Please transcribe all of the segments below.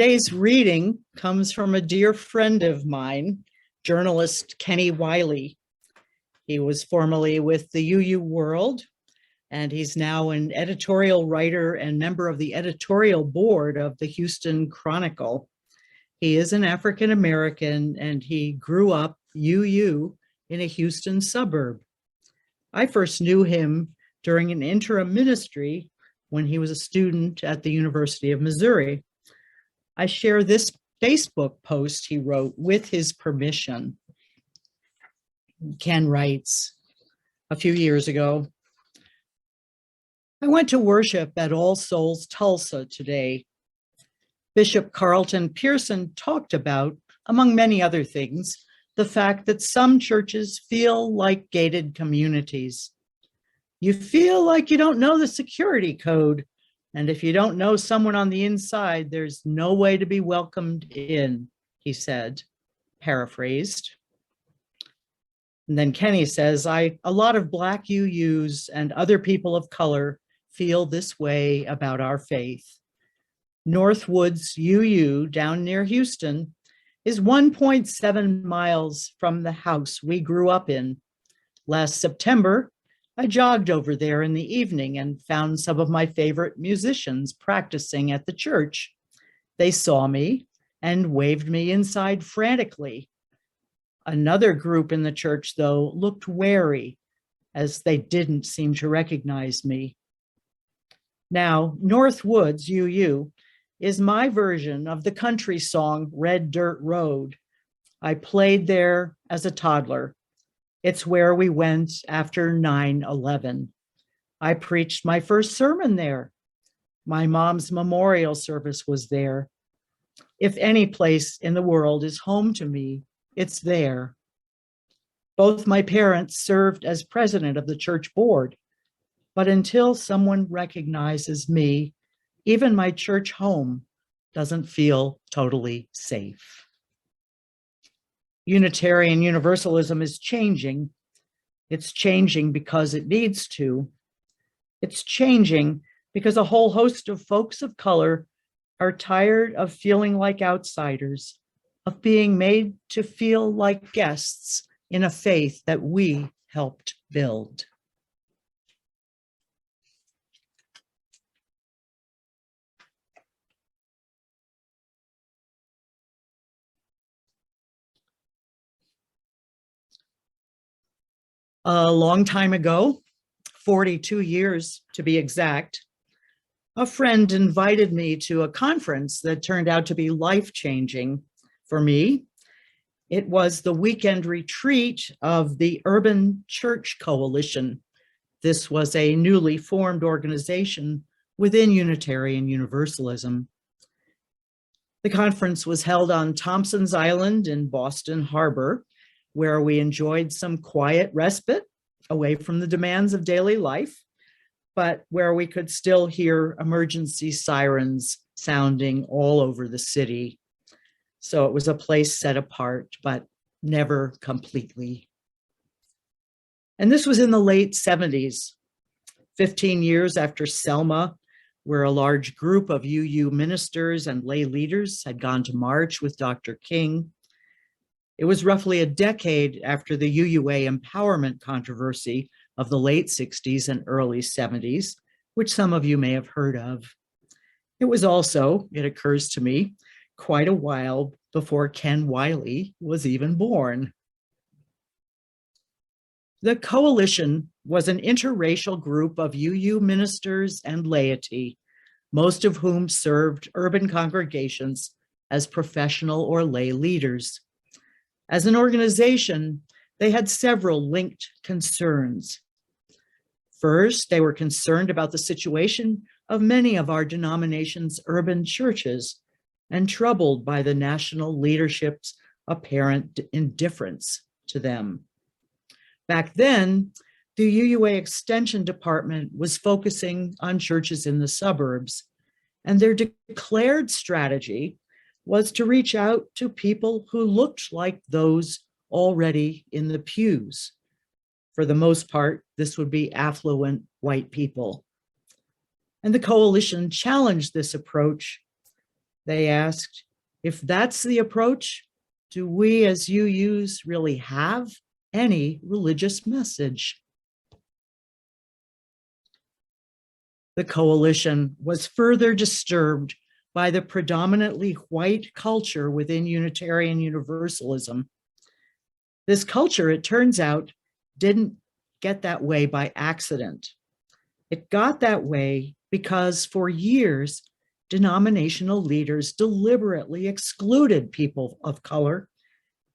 Today's reading comes from a dear friend of mine, journalist Kenny Wiley. He was formerly with the UU World, and he's now an editorial writer and member of the editorial board of the Houston Chronicle. He is an African American, and he grew up UU in a Houston suburb. I first knew him during an interim ministry when he was a student at the University of Missouri. I share this Facebook post he wrote with his permission. Ken writes, a few years ago, I went to worship at All Souls Tulsa today. Bishop Carlton Pearson talked about, among many other things, the fact that some churches feel like gated communities. You feel like you don't know the security code, and if you don't know someone on the inside, there's no way to be welcomed in, he said, paraphrased. And then Kenny says, a lot of Black UUs and other people of color feel this way about our faith. Northwoods UU down near Houston is 1.7 miles from the house we grew up in. Last September, I jogged over there in the evening and found some of my favorite musicians practicing at the church. They saw me and waved me inside frantically. Another group in the church, though, looked wary as they didn't seem to recognize me. Now, Northwoods UU is my version of the country song Red Dirt Road. I played there as a toddler. It's where we went after 9/11. I preached my first sermon there. My mom's memorial service was there. If any place in the world is home to me, it's there. Both my parents served as president of the church board, but until someone recognizes me, even my church home doesn't feel totally safe. Unitarian Universalism is changing. It's changing because it needs to. It's changing because a whole host of folks of color are tired of feeling like outsiders, of being made to feel like guests in a faith that we helped build. A long time ago, 42 years to be exact, a friend invited me to a conference that turned out to be life-changing for me. It was the weekend retreat of the Urban Church Coalition. This was a newly formed organization within Unitarian Universalism. The conference was held on Thompson's Island in Boston Harbor, where we enjoyed some quiet respite away from the demands of daily life, but where we could still hear emergency sirens sounding all over the city. So it was a place set apart, but never completely. And this was in the late 70s, 15 years after Selma, where a large group of UU ministers and lay leaders had gone to march with Dr. King. It was roughly a decade after the UUA empowerment controversy of the late 60s and early 70s, which some of you may have heard of. It was also, it occurs to me, quite a while before Ken Wiley was even born. The coalition was an interracial group of UU ministers and laity, most of whom served urban congregations as professional or lay leaders. As an organization, they had several linked concerns. First, they were concerned about the situation of many of our denomination's urban churches and troubled by the national leadership's apparent indifference to them. Back then, the UUA Extension Department was focusing on churches in the suburbs, and their declared strategy was to reach out to people who looked like those already in the pews. For the most part, this would be affluent white people. And the coalition challenged this approach They asked, if that's the approach, do we as UUs really have any religious message? The coalition was further disturbed by the predominantly white culture within Unitarian Universalism. This culture, it turns out, didn't get that way by accident. It got that way because for years, denominational leaders deliberately excluded people of color,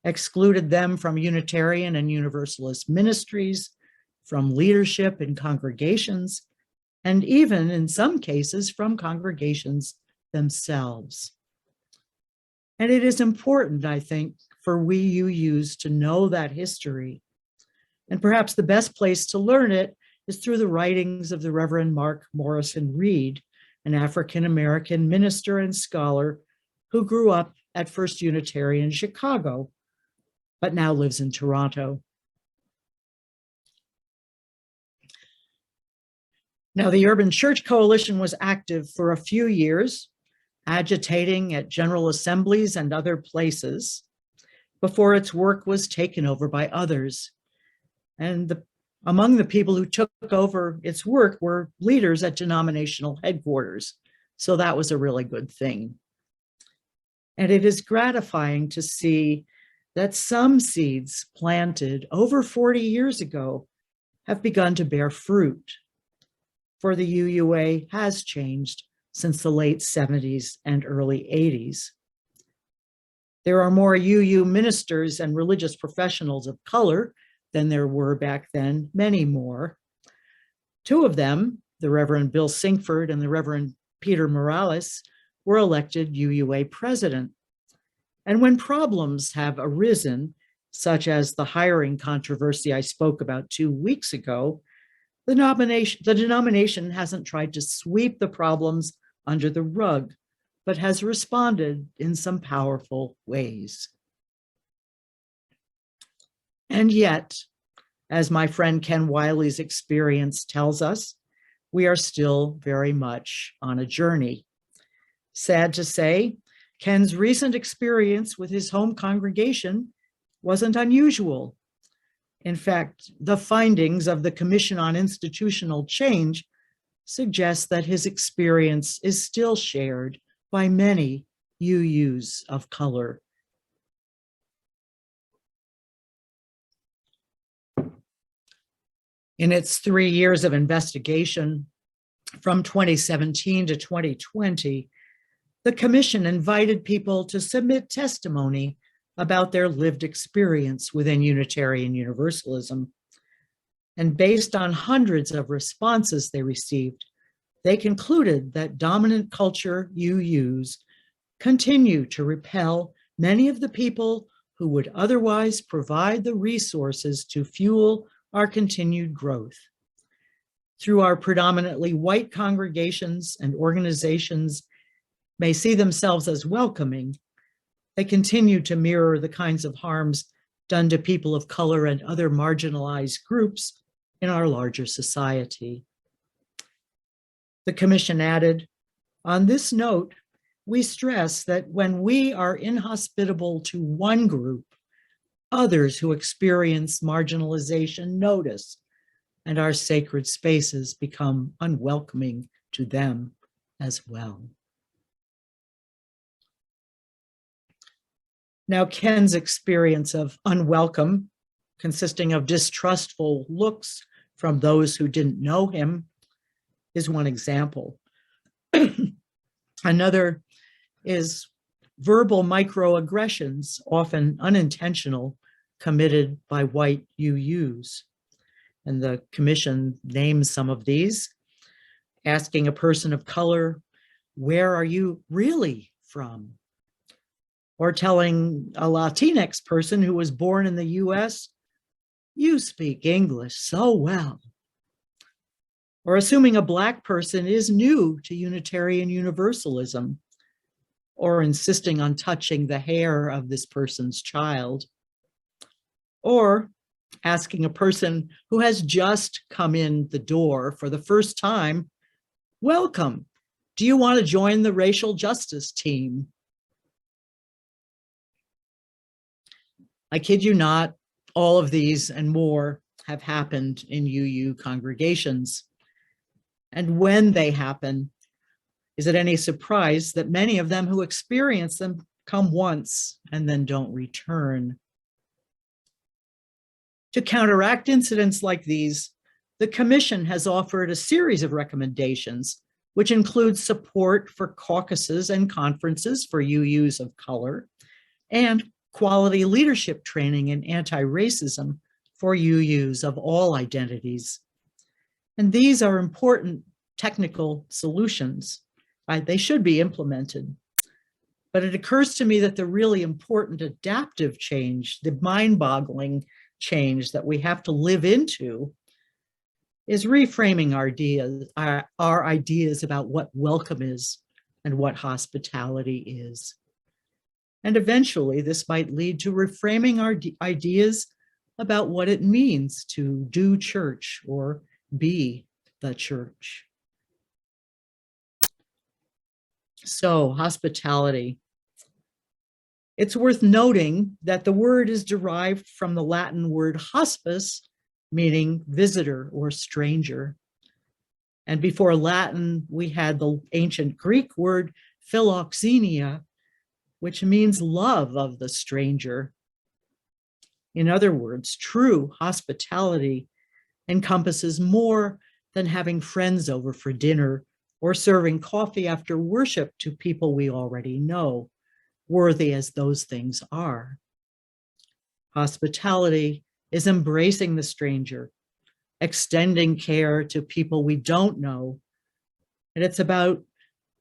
excluded them from Unitarian and Universalist ministries, from leadership in congregations, and even in some cases from congregations themselves. And it is important, I think, for we UUs to know that history. And perhaps the best place to learn it is through the writings of the Reverend Mark Morrison Reed, an African-American minister and scholar who grew up at First Unitarian in Chicago, but now lives in Toronto. Now, the Urban Church Coalition was active for a few years, agitating at general assemblies and other places before its work was taken over by others. And among the people who took over its work were leaders at denominational headquarters. So that was a really good thing. And it is gratifying to see that some seeds planted over 40 years ago have begun to bear fruit. For the UUA has changed since the late 70s and early 80s. There are more UU ministers and religious professionals of color than there were back then, many more. Two of them, the Reverend Bill Sinkford and the Reverend Peter Morales, were elected UUA president. And when problems have arisen, such as the hiring controversy I spoke about 2 weeks ago, the denomination hasn't tried to sweep the problems under the rug, but has responded in some powerful ways. And yet, as my friend Ken Wiley's experience tells us, we are still very much on a journey. Sad to say, Ken's recent experience with his home congregation wasn't unusual. In fact, the findings of the Commission on Institutional Change suggest that his experience is still shared by many UUs of color. In its 3 years of investigation, from 2017 to 2020, the Commission invited people to submit testimony about their lived experience within Unitarian Universalism. And based on hundreds of responses they received, they concluded that dominant culture UUs continue to repel many of the people who would otherwise provide the resources to fuel our continued growth. Through our predominantly white congregations and organizations may see themselves as welcoming, they continue to mirror the kinds of harms done to people of color and other marginalized groups in our larger society. The Commission added, on this note, we stress that when we are inhospitable to one group, others who experience marginalization notice, and our sacred spaces become unwelcoming to them as well. Now, Ken's experience of unwelcome, consisting of distrustful looks from those who didn't know him, is one example. Another is verbal microaggressions, often unintentional, committed by white UUs. And the Commission names some of these, asking a person of color, where are you really from? Or telling a Latinx person who was born in the US, you speak English so well. Or assuming a Black person is new to Unitarian Universalism, or insisting on touching the hair of this person's child. Or asking a person who has just come in the door for the first time, welcome, Do you want to join the racial justice team? I kid you not, all of these and more have happened in UU congregations. And when they happen, is it any surprise that many of them who experience them come once and then don't return? To counteract incidents like these, the Commission has offered a series of recommendations, which include support for caucuses and conferences for UUs of color, and quality leadership training in anti-racism for UUs of all identities. And these are important technical solutions. They should be implemented. But it occurs to me that the really important adaptive change, the mind-boggling change that we have to live into, is reframing our ideas about what welcome is and what hospitality is. And eventually, this might lead to reframing our ideas about what it means to do church or be the church. So, hospitality. It's worth noting that the word is derived from the Latin word hospice, meaning visitor or stranger. And before Latin, we had the ancient Greek word philoxenia, which means love of the stranger. In other words, true hospitality encompasses more than having friends over for dinner or serving coffee after worship to people we already know, worthy as those things are. Hospitality is embracing the stranger, extending care to people we don't know, and it's about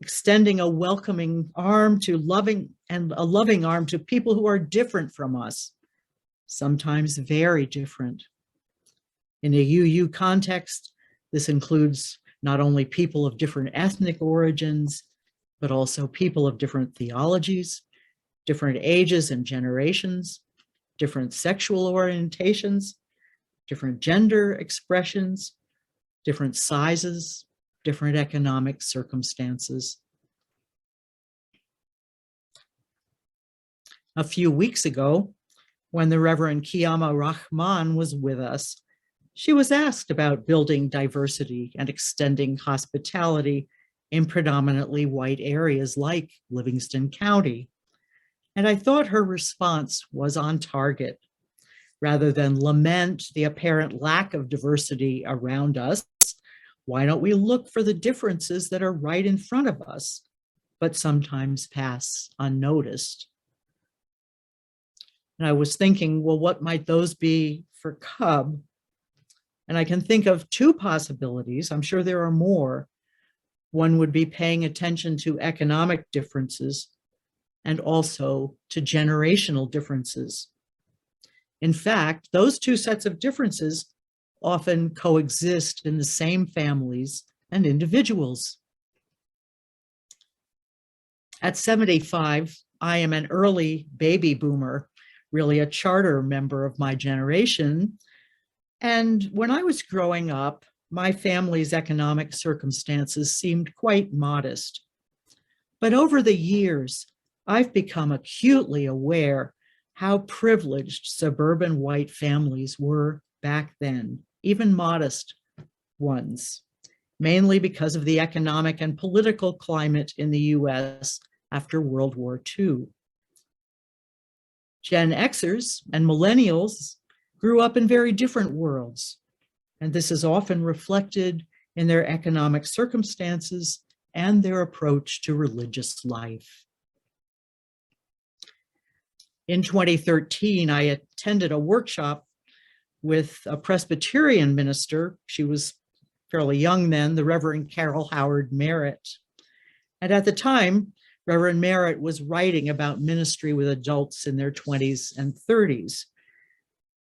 extending a welcoming arm to a loving arm to people who are different from us, sometimes very different. In a UU context, this includes not only people of different ethnic origins, but also people of different theologies, different ages and generations, different sexual orientations, different gender expressions, different sizes, different economic circumstances. A few weeks ago, when the Reverend Kiyama Rahman was with us, she was asked about building diversity and extending hospitality in predominantly white areas like Livingston County. And I thought her response was on target. Rather than lament the apparent lack of diversity around us, why don't we look for the differences that are right in front of us, but sometimes pass unnoticed? And I was thinking, well, what might those be for CUUB? And I can think of two possibilities. I'm sure there are more. One would be paying attention to economic differences and also to generational differences. In fact, those two sets of differences often coexist in the same families and individuals. At 75, I am an early baby boomer, really a charter member of my generation. And when I was growing up, my family's economic circumstances seemed quite modest. But over the years, I've become acutely aware how privileged suburban white families were back then, even modest ones, mainly because of the economic and political climate in the US after World War II. Gen Xers and millennials grew up in very different worlds, and this is often reflected in their economic circumstances and their approach to religious life. In 2013, I attended a workshop with a Presbyterian minister. She was fairly young then, the Reverend Carol Howard Merritt. And at the time, Reverend Merritt was writing about ministry with adults in their 20s and 30s.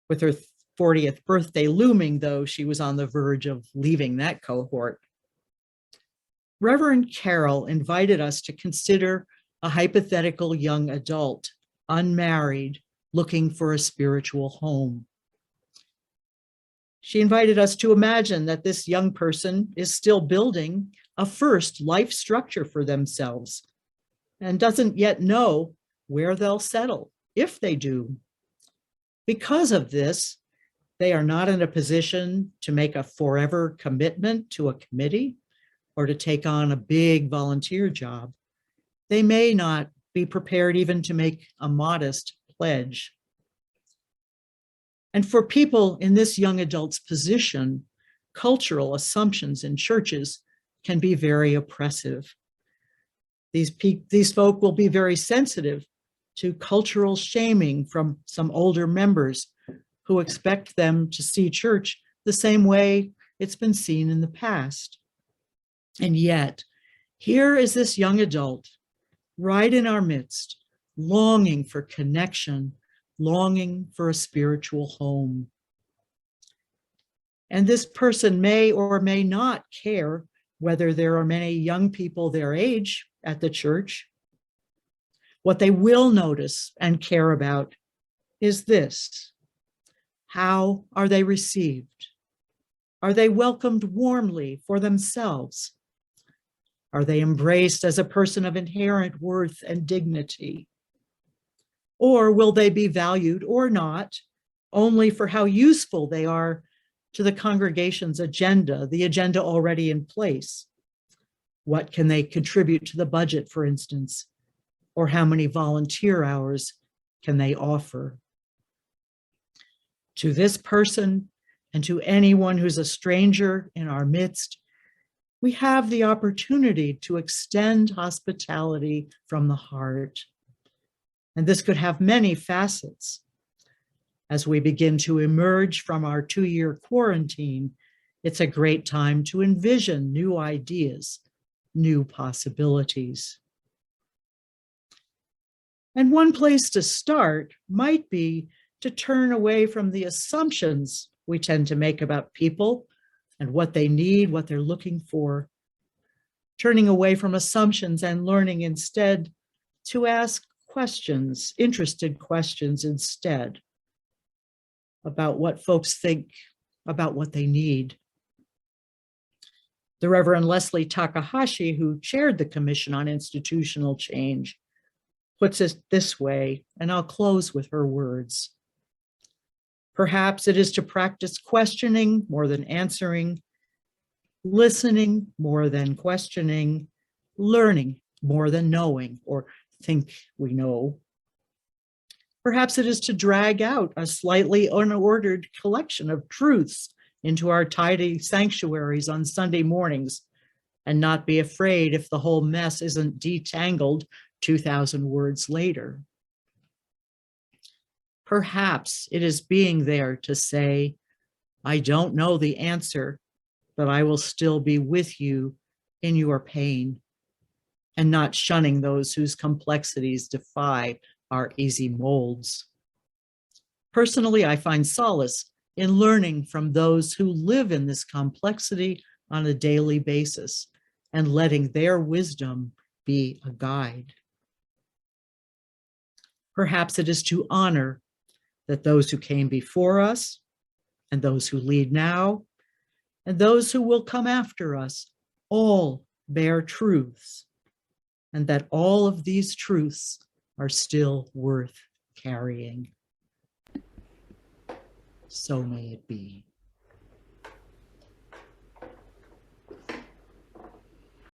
With her 40th birthday looming, though, she was on the verge of leaving that cohort. Reverend Carol invited us to consider a hypothetical young adult, unmarried, looking for a spiritual home. She invited us to imagine that this young person is still building a first life structure for themselves and doesn't yet know where they'll settle, if they do. Because of this, they are not in a position to make a forever commitment to a committee or to take on a big volunteer job. They may not be prepared even to make a modest pledge. And for people in this young adult's position, cultural assumptions in churches can be very oppressive. These folk will be very sensitive to cultural shaming from some older members who expect them to see church the same way it's been seen in the past. And yet, here is this young adult right in our midst, longing for connection, longing for a spiritual home. And this person may or may not care whether there are many young people their age at the church. What they will notice and care about is this: how are they received? Are they welcomed warmly for themselves? Are they embraced as a person of inherent worth and dignity? Or will they be valued or not only for how useful they are to the congregation's agenda, the agenda already in place? What can they contribute to the budget, for instance? Or how many volunteer hours can they offer? To this person and to anyone who's a stranger in our midst, we have the opportunity to extend hospitality from the heart. And this could have many facets. As we begin to emerge from our 2-year quarantine, it's a great time to envision new ideas, new possibilities. And one place to start might be to turn away from the assumptions we tend to make about people and what they need, what they're looking for. Turning away from assumptions and learning instead to ask questions, interested questions instead, about what folks think, about what they need. The Reverend Leslie Takahashi, who chaired the Commission on Institutional Change, puts it this way, and I'll close with her words. Perhaps it is to practice questioning more than answering, listening more than questioning, learning more than knowing or think we know. Perhaps it is to drag out a slightly unordered collection of truths into our tidy sanctuaries on Sunday mornings and not be afraid if the whole mess isn't detangled 2,000 words later. Perhaps it is being there to say, I don't know the answer, but I will still be with you in your pain, and not shunning those whose complexities defy our easy molds. Personally, I find solace in learning from those who live in this complexity on a daily basis and letting their wisdom be a guide. Perhaps it is to honor that those who came before us and those who lead now and those who will come after us all bear truths, and that all of these truths are still worth carrying. So may it be.